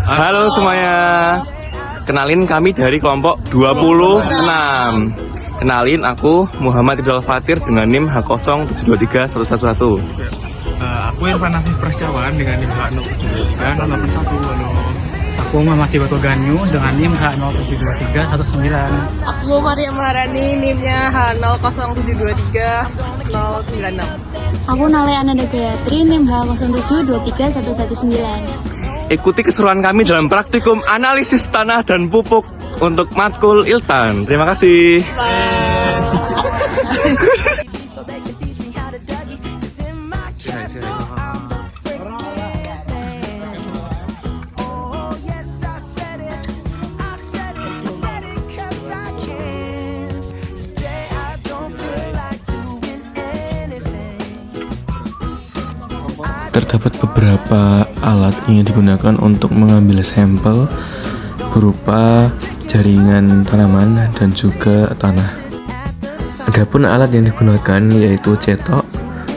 Halo semuanya. Kenalin kami dari kelompok 26. Kenalin aku Muhammad Ridwan Fatir dengan NIM H07231111. Aku Irfan Afif Prasetyawan dengan NIM H072381. Aku Muhammad Iwato Ganyu dengan NIM H072319. Aku Maria Maharani, NIM-nya H07233096. Aku Nale Ananda Gayatri, NIM H07231119. Ikuti keseruan kami dalam praktikum analisis tanah dan pupuk untuk matkul Iltan. Terima kasih. Terdapat beberapa alat yang digunakan untuk mengambil sampel berupa jaringan tanaman dan juga tanah. Adapun alat yang digunakan yaitu cetok,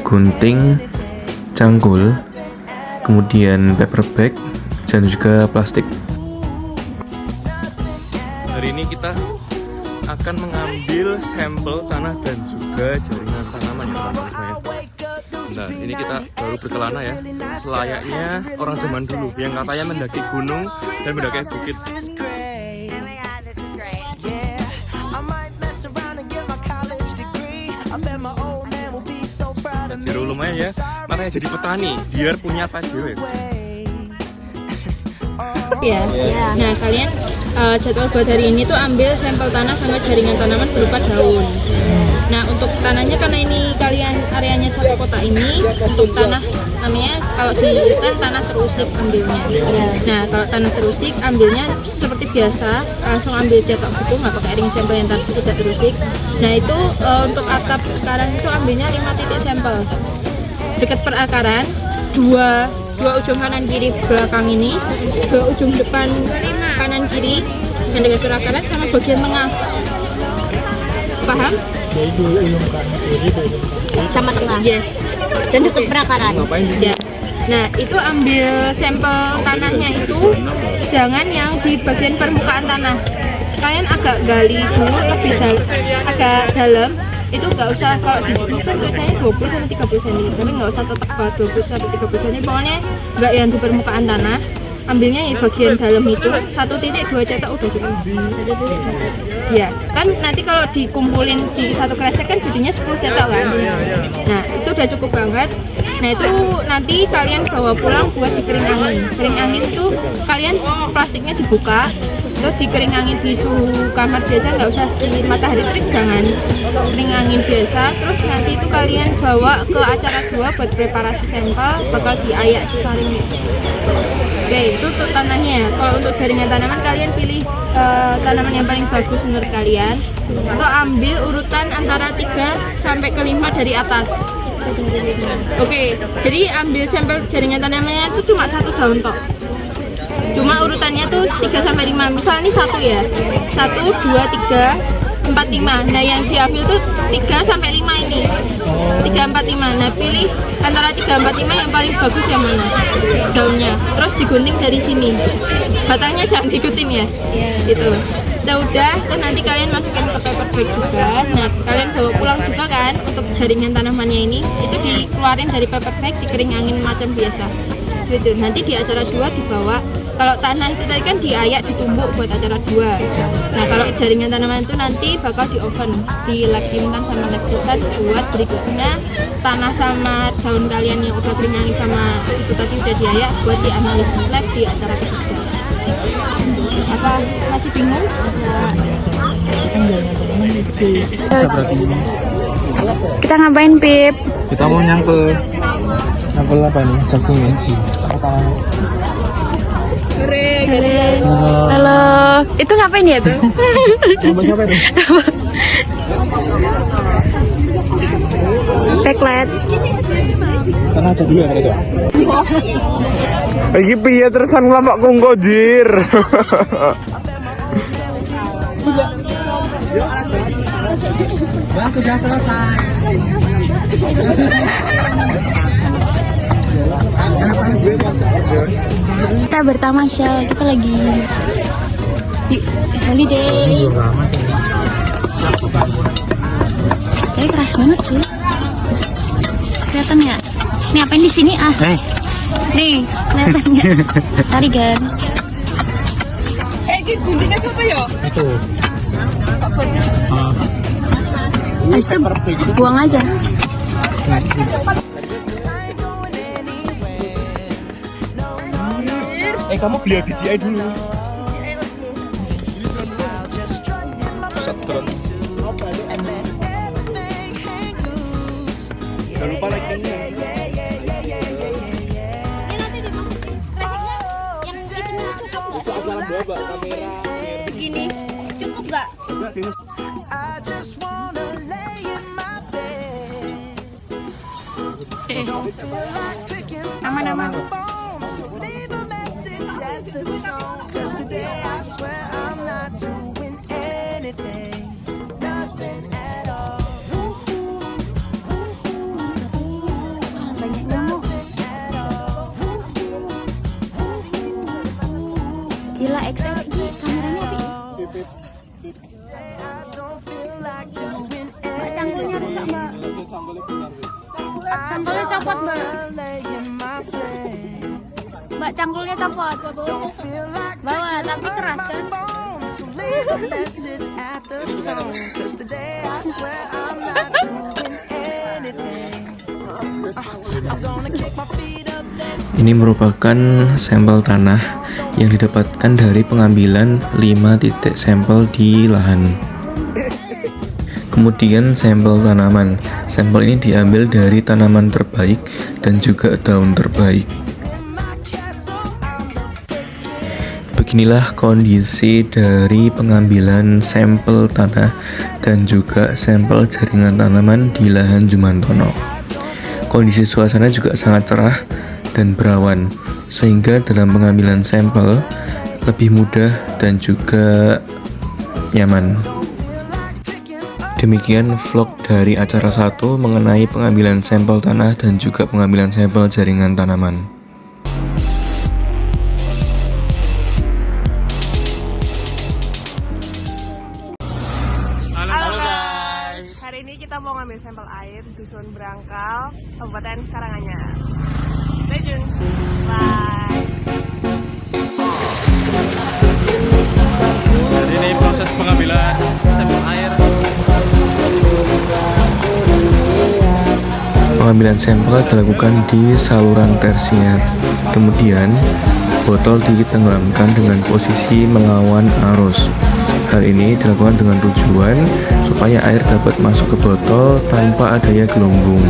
gunting, cangkul, kemudian paper bag, dan juga plastik. Hari ini kita akan mengambil sampel tanah dan juga jaringan tanaman ya teman-teman. Nah, ini kita baru berkelana ya, selayaknya orang zaman dulu yang katanya mendaki gunung dan mendaki bukit. Jero lumayan ya, makanya jadi petani biar punya pajero ya. Ya. Nah, kalian jadwal buat hari ini tuh ambil sampel tanah sama jaringan tanaman berupa daun. Nah, untuk tanahnya karena ini kalian areanya satu kota ini, untuk tanah namanya kalau di Iltan tanah terusik ambilnya. Nah, kalau tanah terusik ambilnya seperti biasa, langsung ambil cetok gitu, nggak pakai ring sampel yang tadi tidak terusik. Nah, itu untuk atap sekarang itu ambilnya 5 titik sampel dekat perakaran, dua ujung kanan kiri belakang ini, 2 ujung depan kanan kiri yang dekat perakaran sama bagian tengah. Paham? Sama tengah. Yes. Dan dekat perakaran. Ya. Nah, itu ambil sampel tanahnya itu jangan yang di bagian permukaan tanah. Kalian agak gali dulu lebih agak dalam. Itu nggak usah, kalau di misalnya 20-30 cm, tapi nggak usah tetap 20-30 cm, pokoknya nggak yang di permukaan tanah. Ambilnya di bagian dalam itu 1 titik 2 cetak udah cukup. Ya, kan nanti kalau dikumpulin di satu kresek kan jadinya 10 cetak kan. Nah, itu udah cukup banget. Nah, itu nanti kalian bawa pulang buat dikering angin. Kering angin itu kalian plastiknya dibuka, terus dikering angin di suhu kamar biasa, nggak usah di matahari terik, jangan, kering angin biasa. Terus nanti itu kalian bawa ke acara 2 buat preparasi sampel, bakal diayak disaring gitu. Oke, itu untuk tanahnya. Kalau untuk jaringan tanaman kalian pilih tanaman yang paling bagus menurut kalian. Untuk ambil urutan antara 3 sampai ke 5 dari atas. Oke, jadi ambil sampel jaringan tanamannya itu cuma 1 daun tok. Cuma urutannya tuh 3 sampai 5. Misal ini 1 ya. 1 2 3 4 5. Nah, yang diambil tuh 3 sampai 5 ini. 3 4 5. Nah, pilih antara 3 4 5 yang paling bagus yang mana? Daunnya. Terus digunting dari sini. Batangnya jangan diikutin ya. Itu. Udah, terus nanti kalian masukin ke paper bag juga. Nah, kalian bawa pulang juga kan untuk jaringan tanamannya ini. Itu dikeluarin dari paper bag, dikering angin macam biasa. Gitu. Nanti di acara 2 dibawa. Kalau tanah itu tadi kan diayak, ditumbuk buat acara 2. Nah, kalau jaringan tanaman itu nanti bakal di oven, di lab simpan sama lab simpan buat berikutnya tanah sama daun kalian yang udah kering angin sama itu tadi udah diayak buat dianalisis lab di acara ketiga. Apa masih bingung? Kita ngapain, Pip? Kita mau nyangkul apa nih? Jagung ya? Halo. Itu ngapain ya tuh? Siapa itu? Backlight. Tanah aja dulu ya kalau itu. Iki piye terusan ngelompok kongko jir. Sudah selesai. Kita bertamasya, kita lagi di holiday. Tapi keras banget cuy. Kelihatan ya? Nih apain di sini ah? Nih, kelihatannya. Sorry gan. guntingnya siapa ya? Itu. Habis itu buang aja. Kamu beli DJI dulu. Jangan lupa like-nya. Begini cukup nggak? Aman-aman. Banyak nyamuk. Gila XR ini kameranya api. Mbak cangkulnya rusak mbak. Cangkulnya copot mbak. Mbak cangkulnya copot. Bawa tapi keras kan. Ini merupakan sampel tanah yang didapatkan dari pengambilan 5 titik sampel di lahan. Kemudian sampel tanaman. Sampel ini diambil dari tanaman terbaik dan juga daun terbaik. Beginilah kondisi dari pengambilan sampel tanah dan juga sampel jaringan tanaman di lahan Jumantono. Kondisi suasana juga sangat cerah dan berawan, sehingga dalam pengambilan sampel lebih mudah dan juga nyaman. Demikian vlog dari acara 1 mengenai pengambilan sampel tanah dan juga pengambilan sampel jaringan tanaman. Halo guys, hari ini kita mau ngambil sampel air di Dusun Brangkal, Kabupaten Karanganyar. Stay tune. Bye. Jadi ini proses pengambilan sampel air. Pengambilan sampel dilakukan di saluran tersier. Kemudian, botol ditenggelamkan dengan posisi melawan arus. Hal ini dilakukan dengan tujuan supaya air dapat masuk ke botol tanpa adanya gelembung,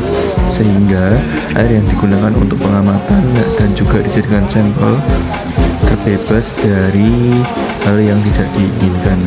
sehingga air yang digunakan untuk pengamatan dan juga dijadikan sampel terbebas dari hal yang tidak diinginkan.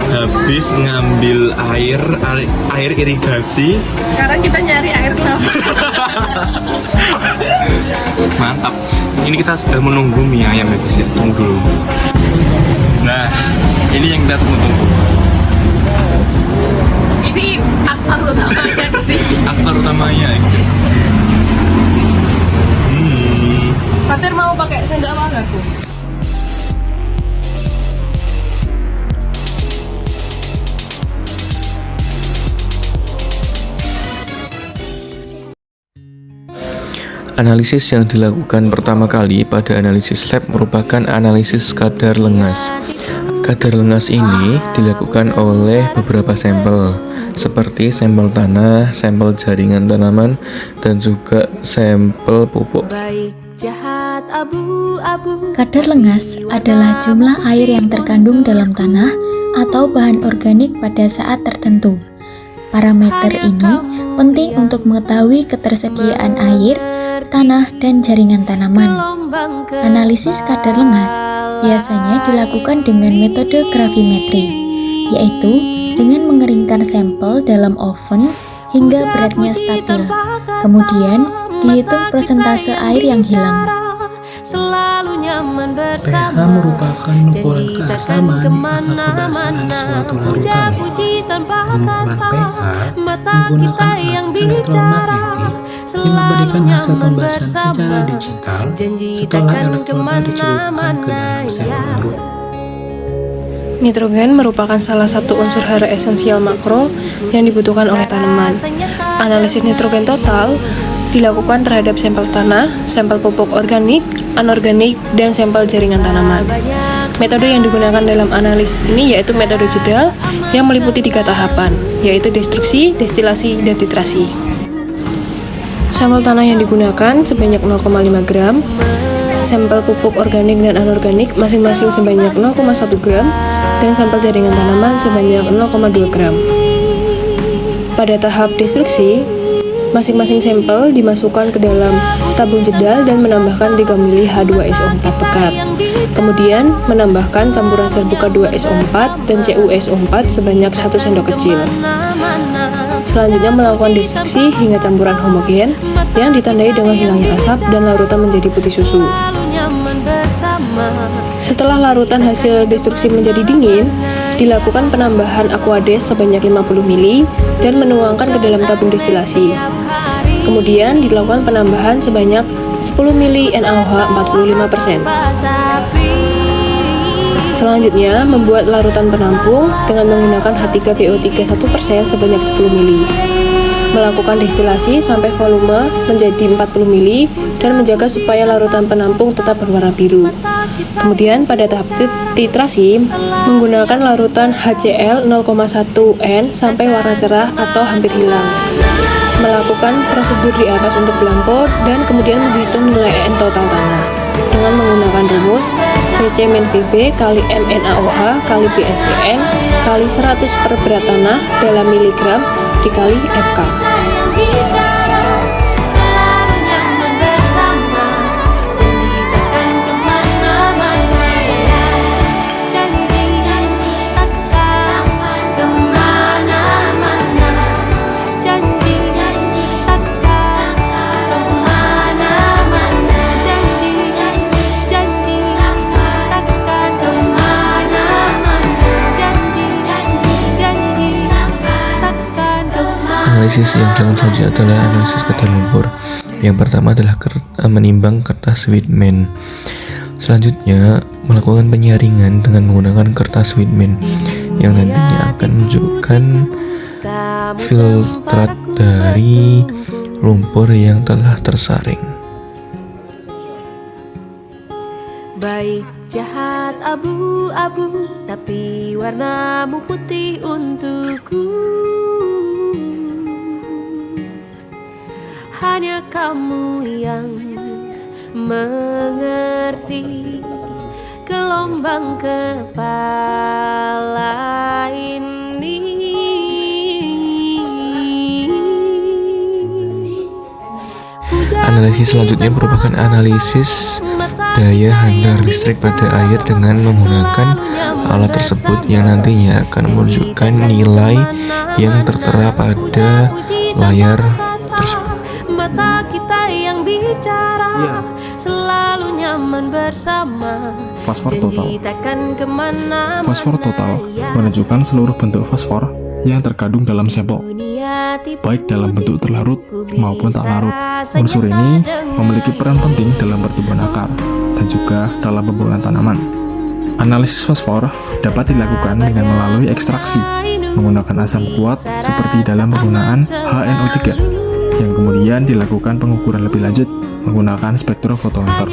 Habis ngambil air irigasi. Sekarang kita nyari air kelapa. Mantap. Ini kita sudah menunggu mie ayam ya guys ya. Tunggu dulu. Nah, ini yang kita tunggu-tunggu. Ini aktor utamanya di sini. Aktor utamanya. Fatir mau pakai sendok apa enggak tuh? Analisis yang dilakukan pertama kali pada analisis lab merupakan analisis kadar lengas. Kadar lengas ini dilakukan oleh beberapa sampel, seperti sampel tanah, sampel jaringan tanaman, dan juga sampel pupuk. Kadar lengas adalah jumlah air yang terkandung dalam tanah atau bahan organik pada saat tertentu. Parameter ini penting untuk mengetahui ketersediaan air tanah dan jaringan tanaman. Analisis kadar lengas biasanya dilakukan dengan metode gravimetri, yaitu dengan mengeringkan sampel dalam oven hingga beratnya stabil. Kemudian dihitung persentase air yang hilang. pH merupakan ukuran keasaman atau kebasahan suatu larutan. Pengukuran pH menggunakan alat elektromagnetik yang memberikan hasil pembacaan secara digital setelah elektronnya dicelupkan ke dalam sel larut. Nitrogen merupakan salah satu unsur hara esensial makro yang dibutuhkan oleh tanaman. Analisis nitrogen total dilakukan terhadap sampel tanah, sampel pupuk organik, anorganik, dan sampel jaringan tanaman. Metode yang digunakan dalam analisis ini yaitu metode jedal yang meliputi 3 tahapan, yaitu destruksi, destilasi, dan titrasi. Sampel tanah yang digunakan sebanyak 0,5 gram, sampel pupuk organik dan anorganik masing-masing sebanyak 0,1 gram, dan sampel jaringan tanaman sebanyak 0,2 gram. Pada tahap destruksi, masing-masing sampel dimasukkan ke dalam tabung jedal dan menambahkan 3 ml H2SO4 pekat. Kemudian menambahkan campuran serbuka 2SO4 dan CuSO4 sebanyak 1 sendok kecil. Selanjutnya melakukan destruksi hingga campuran homogen yang ditandai dengan hilangnya asap dan larutan menjadi putih susu. Setelah larutan hasil destruksi menjadi dingin, dilakukan penambahan aquades sebanyak 50 ml dan menuangkan ke dalam tabung destilasi. Kemudian dilakukan penambahan sebanyak 10 ml NaOH 45%. Selanjutnya, membuat larutan penampung dengan menggunakan H3PO3 1% sebanyak 10 ml. Melakukan destilasi sampai volume menjadi 40 ml dan menjaga supaya larutan penampung tetap berwarna biru. Kemudian pada tahap titrasi, menggunakan larutan HCl 0,1N sampai warna cerah atau hampir hilang. Melakukan prosedur di atas untuk belangko dan kemudian menghitung nilai EN total tanah dengan menggunakan rumus VC-VB kali MnAOH kali BSDN kali 100 per berat tanah dalam miligram dikali FK. Analisis yang dilakukan selanjutnya adalah analisis kadar lumpur. Yang pertama adalah menimbang kertas Whitman. Selanjutnya melakukan penyaringan dengan menggunakan kertas Whitman yang nantinya akan menunjukkan filtrat dari lumpur yang telah tersaring. Baik jahat abu-abu, tapi warnamu putih untukku. Hanya kamu yang mengerti gelombang kepala ini. Analisis selanjutnya merupakan analisis daya hantar listrik pada air dengan menggunakan alat tersebut yang nantinya akan menunjukkan nilai yang tertera pada layar tersebut. Mata kita yang bicara selalu nyaman bersama. Fosfor total. Takkan kemana-mana. Fosfor total menunjukkan seluruh bentuk fosfor yang terkandung dalam sampel, baik dalam bentuk terlarut maupun tak larut. Unsur ini memiliki peran penting dalam pertumbuhan akar dan juga dalam pembuahan tanaman. Analisis fosfor dapat dilakukan dengan melalui ekstraksi menggunakan asam kuat seperti dalam penggunaan HNO3, yang kemudian dilakukan pengukuran lebih lanjut menggunakan spektrofotometer.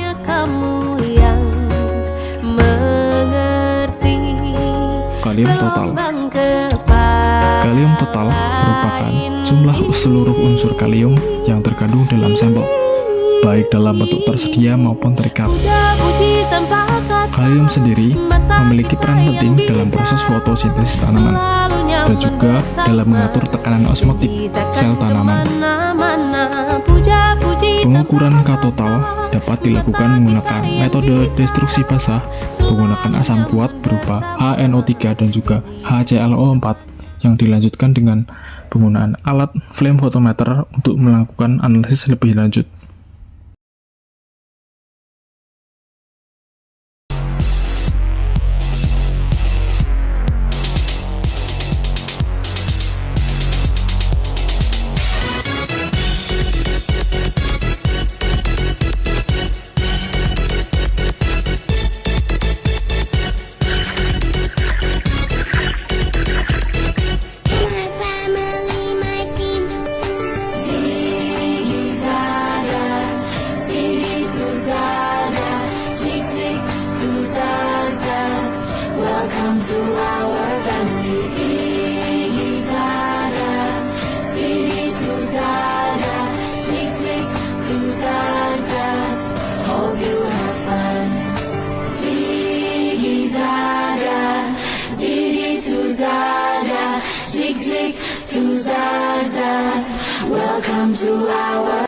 Kalium total. Kalium total merupakan jumlah seluruh unsur kalium yang terkandung dalam sampel, baik dalam bentuk tersedia maupun terikat. Kalium sendiri memiliki peran penting dalam proses fotosintesis tanaman dan juga dalam mengatur tekanan osmotik sel tanaman. Pengukuran K total dapat dilakukan menggunakan metode destruksi basah menggunakan asam kuat berupa HNO3 dan juga HClO4 yang dilanjutkan dengan penggunaan alat flame photometer untuk melakukan analisis lebih lanjut. Welcome to our